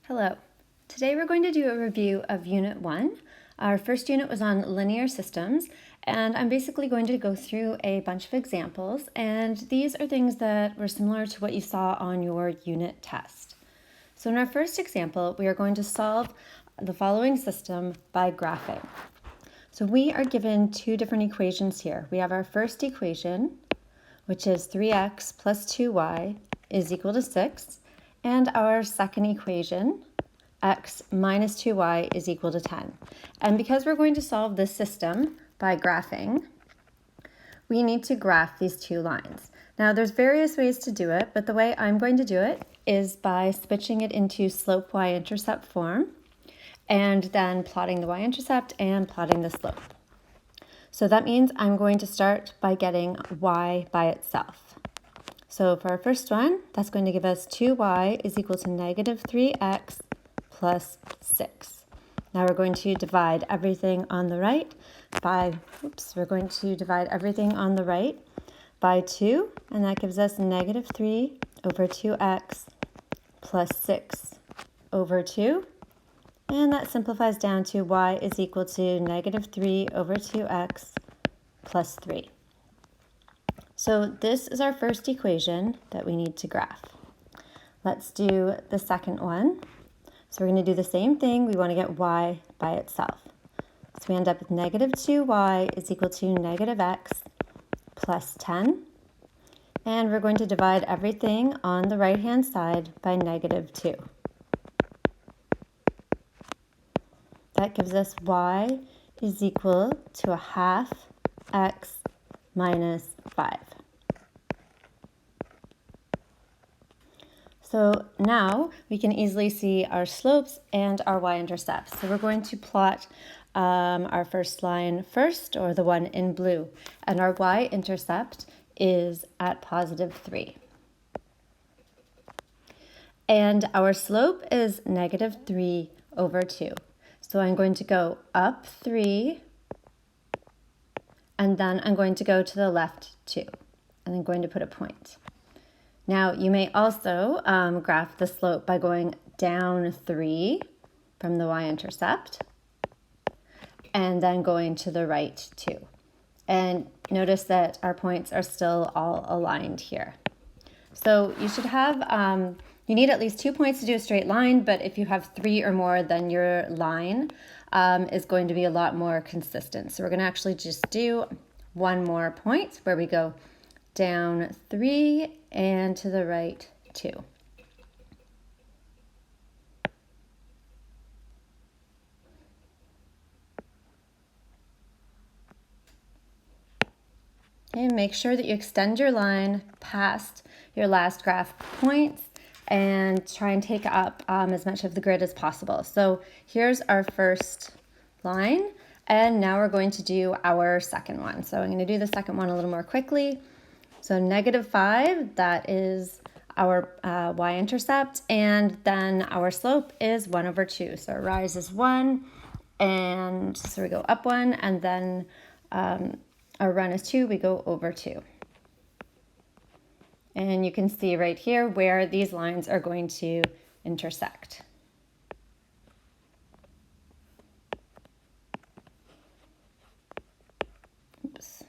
Hello. Today we're going to do a review of Unit 1. Our first unit was on linear systems, and I'm basically going to go through a bunch of examples, and these are things that were similar to what you saw on your unit test. So in our first example, we are going to solve the following system by graphing. So we are given two different equations here. We have our first equation, which is 3x plus 2y is equal to 6, and our second equation, x minus 2y is equal to 10. And because we're going to solve this system by graphing, we need to graph these two lines. Now there's various ways to do it, but the way I'm going to do it is by switching it into slope y-intercept form and then plotting the y-intercept and plotting the slope. So that means I'm going to start by getting y by itself. So for our first one, that's going to give us 2y is equal to negative 3x plus 6. Now we're going to divide everything on the right by, we're going to divide everything on the right by 2, and that gives us negative 3 over 2x plus 6 over 2. And that simplifies down to y is equal to negative 3 over 2x plus 3. So this is our first equation that we need to graph. Let's do the second one. So we're going to do the same thing. We want to get y by itself. So we end up with negative 2y is equal to negative x plus 10. And we're going to divide everything on the right-hand side by negative 2. That gives us y is equal to a half x minus 5. So now we can easily see our slopes and our y-intercepts. So we're going to plot our first line first, or the one in blue. And our y-intercept is at positive 3. And our slope is negative 3 over 2. So I'm going to go up 3, and then I'm going to go to the left 2, and I'm going to put a point. Now you may also graph the slope by going down 3 from the y-intercept, and then going to the right 2. And notice that our points are still all aligned here. So you should have, you need at least 2 points to do a straight line, but if you have 3 or more, then your line is going to be a lot more consistent. So we're going to actually just do one more point where we go down 3 and to the right 2. And make sure that you extend your line past your last graph points and try and take up as much of the grid as possible. So here's our first line, and now we're going to do our second one. So I'm going to do the second one a little more quickly. So negative 5, that is our y-intercept, and then our slope is 1 over 2. So our rise is 1, and so we go up 1, and then our run is 2, we go over 2. And you can see right here where these lines are going to intersect. Oops.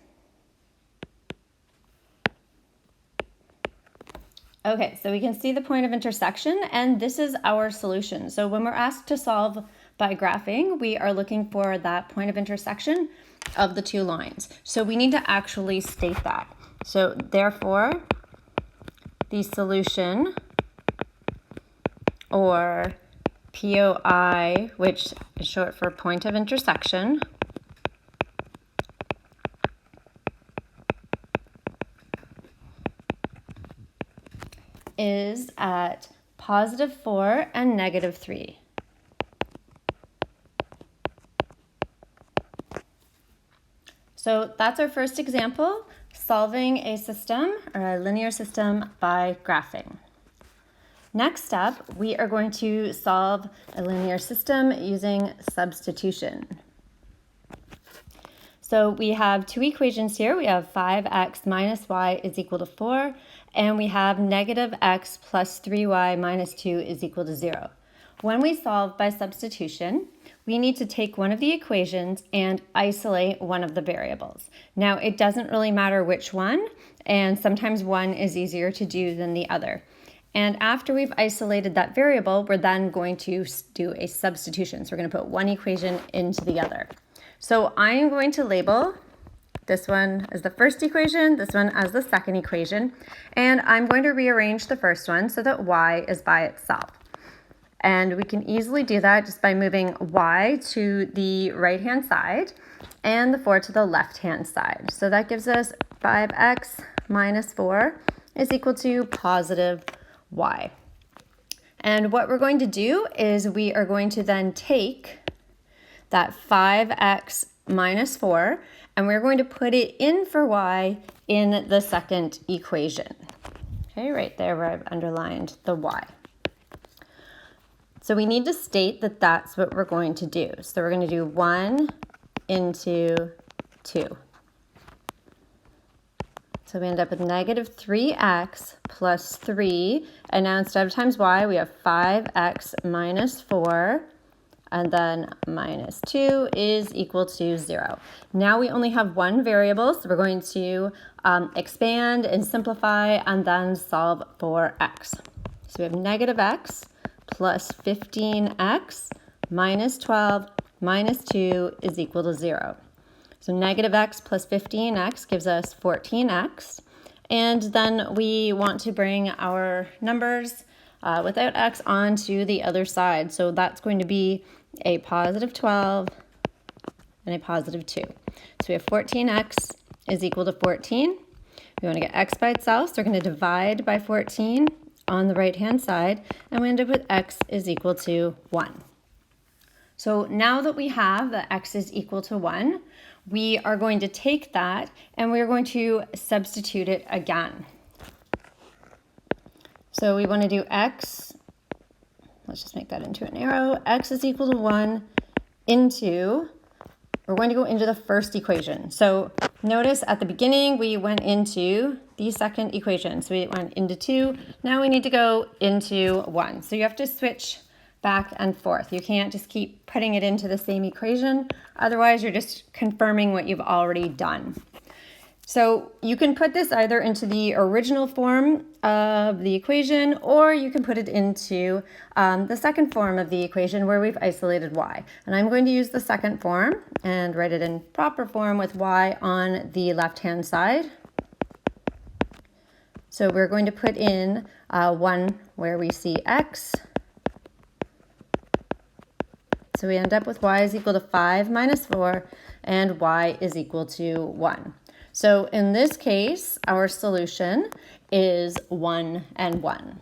Okay, so we can see the point of intersection, and this is our solution. So when we're asked to solve by graphing, we are looking for that point of intersection of the two lines. So we need to actually state that. So therefore, the solution, or POI, which is short for point of intersection, is at positive 4 and negative 3. So that's our first example, solving a system or a linear system by graphing. Next up, we are going to solve a linear system using substitution. So we have two equations here. We have 5x minus y is equal to 4, and we have negative x plus 3y minus 2 is equal to 0. when we solve by substitution, we need to take one of the equations and isolate one of the variables. Now, it doesn't really matter which one, and sometimes one is easier to do than the other. And after we've isolated that variable, we're then going to do a substitution. So we're going to put one equation into the other. So I'm going to label this one as the first equation, this one as the second equation, and I'm going to rearrange the first one so that y is by itself. And we can easily do that just by moving y to the right-hand side and the 4 to the left-hand side. So that gives us 5x minus 4 is equal to positive y. And what we're going to do is we are going to then take that 5x minus 4 and we're going to put it in for y in the second equation. Okay, right there where I've underlined the y. So we need to state that that's what we're going to do. So we're going to do 1 into 2. So we end up with negative 3x plus 3. And now instead of times y, we have 5x minus 4. And then minus 2 is equal to 0. Now we only have one variable, so we're going to expand and simplify and then solve for x. So we have negative x plus 15x minus 12 minus 2 is equal to 0. So negative x plus 15x gives us 14x. And then we want to bring our numbers without x onto the other side. So that's going to be a positive 12 and a positive 2. So we have 14x is equal to 14. We want to get x by itself, so we're going to divide by 14 on the right-hand side, and we end up with x is equal to 1. So now that we have that x is equal to 1, we are going to take that and we're going to substitute it again. So we want to do x, let's just make that into an arrow, x is equal to 1 into, we're going to go into the first equation. So notice at the beginning we went into the second equation. So we went into 2, now we need to go into 1. So you have to switch back and forth. You can't just keep putting it into the same equation, otherwise you're just confirming what you've already done. So you can put this either into the original form of the equation, or you can put it into the second form of the equation where we've isolated y. And I'm going to use the second form and write it in proper form with y on the left-hand side. So we're going to put in 1 where we see x. So we end up with y is equal to 5 minus 4, and y is equal to 1. So in this case, our solution is 1 and 1.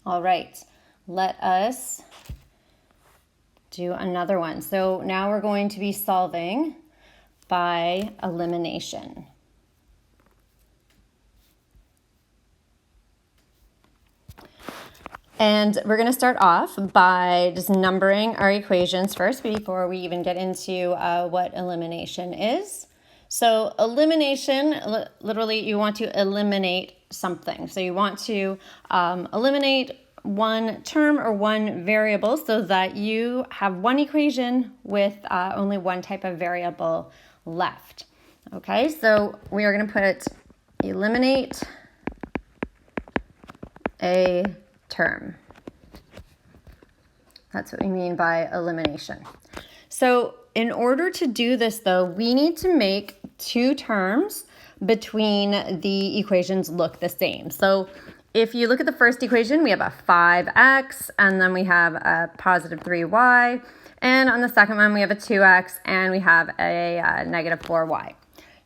All right, let us do another one. So now we're going to be solving by elimination. And we're going to start off by just numbering our equations first before we even get into what elimination is. So elimination, literally you want to eliminate something. So you want to eliminate one term or one variable so that you have one equation with only one type of variable left. Okay, so we are going to put eliminate a term. That's what we mean by elimination. So in order to do this though, we need to make two terms between the equations look the same. So if you look at the first equation, we have a 5x and then we have a positive 3y. And on the second one, we have a 2x and we have a negative 4y.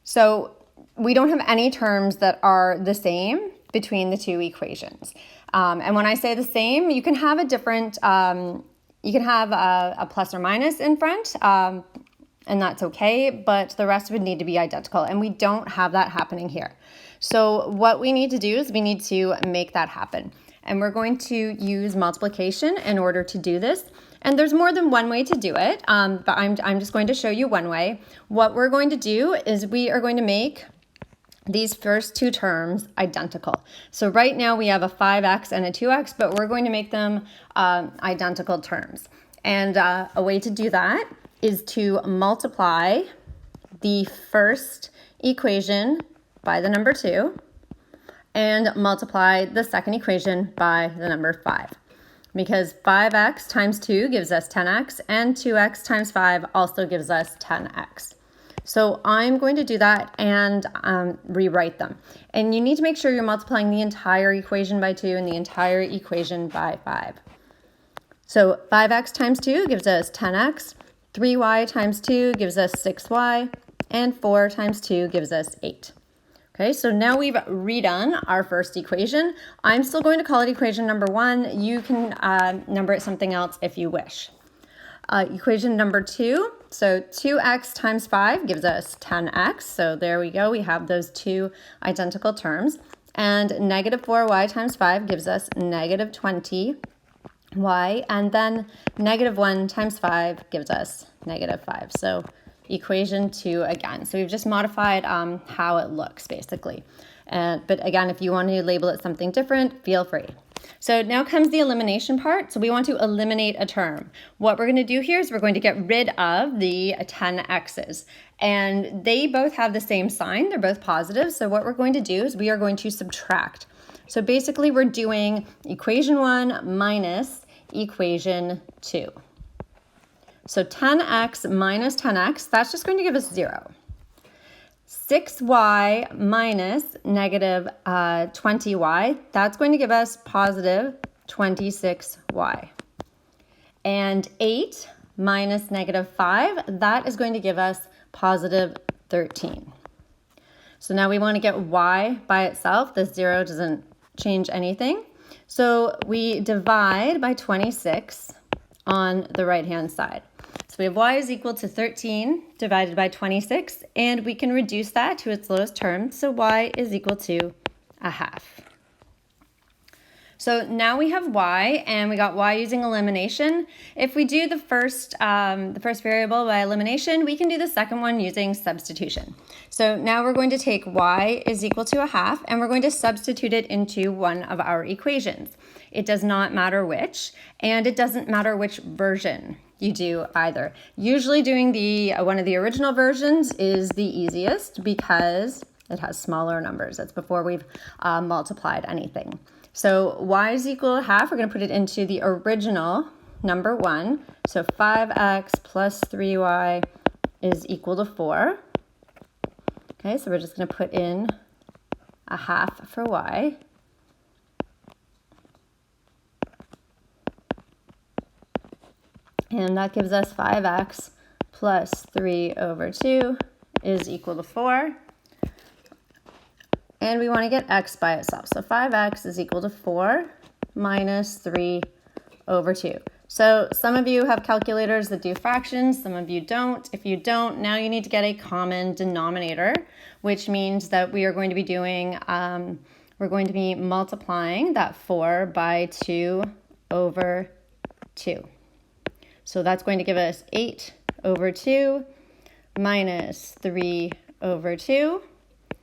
So we don't have any terms that are the same between the two equations. And when I say the same, you can have a different, you can have a plus or minus in front, and that's okay, but the rest would need to be identical, and we don't have that happening here. So what we need to do is we need to make that happen. And we're going to use multiplication in order to do this. And there's more than one way to do it, but I'm just going to show you one way. What we're going to do is we are going to make these first two terms identical. So right now we have a 5x and a 2x, but we're going to make them identical terms. And a way to do that is to multiply the first equation by the number 2 and multiply the second equation by the number 5. Because 5x times 2 gives us 10x and 2x times 5 also gives us 10x. So I'm going to do that and rewrite them. And you need to make sure you're multiplying the entire equation by 2 and the entire equation by 5. So 5x times 2 gives us 10x, 3y times 2 gives us 6y, and 4 times 2 gives us 8. Okay, so now we've redone our first equation. I'm still going to call it equation number 1. You can number it something else if you wish. Equation number 2, so 2x times 5 gives us 10x. So there we go, we have those two identical terms. And negative 4y times 5 gives us negative 20y. And then negative 1 times 5 gives us negative 5. So equation 2 again. So we've just modified how it looks basically. But again, if you want to label it something different, feel free. So now comes the elimination part. So we want to eliminate a term. What we're going to do here is we're going to get rid of the 10x's. And they both have the same sign. They're both positive. So what we're going to do is we are going to subtract. So basically we're doing equation 1 minus equation 2. So 10x minus 10x, that's just going to give us 0. 6y minus negative 20y, that's going to give us positive 26y. And 8 minus negative 5, that is going to give us positive 13. So now we want to get y by itself. The 0 doesn't change anything. So we divide by 26 on the right-hand side. So we have y is equal to 13 divided by 26, and we can reduce that to its lowest term. So y is equal to a half. So now we have y, and we got y using elimination. If we do the first variable by elimination, we can do the second one using substitution. So now we're going to take y is equal to a half, and we're going to substitute it into one of our equations. It does not matter which, and it doesn't matter which version you do either. Usually doing one of the original versions is the easiest because it has smaller numbers. That's before we've multiplied anything. So y is equal to half. We're going to put it into the original number 1. So 5x plus 3y is equal to 4. Okay, so we're just going to put in a half for y. And that gives us 5x plus 3 over 2 is equal to 4. And we want to get x by itself. So 5x is equal to 4 minus 3 over 2. So some of you have calculators that do fractions, some of you don't. If you don't, now you need to get a common denominator, which means that we are going to be doing, we're going to be multiplying that 4 by 2 over 2. So that's going to give us 8 over 2 minus 3 over 2.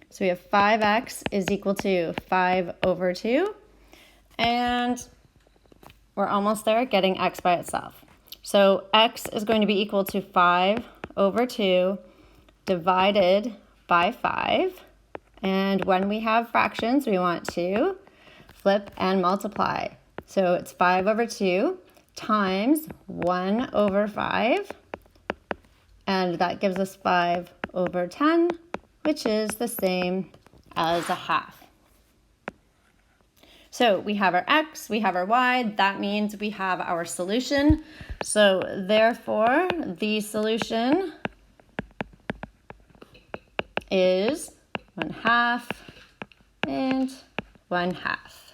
So we have 5x is equal to 5 over 2. And we're almost there, getting x by itself. So x is going to be equal to 5 over 2 divided by 5. And when we have fractions, we want to flip and multiply. So it's 5 over 2 times 1 over 5. And that gives us 5 over 10, which is the same as a half. So we have our x, we have our y, that means we have our solution. So therefore, the solution is 1/2 and 1/2.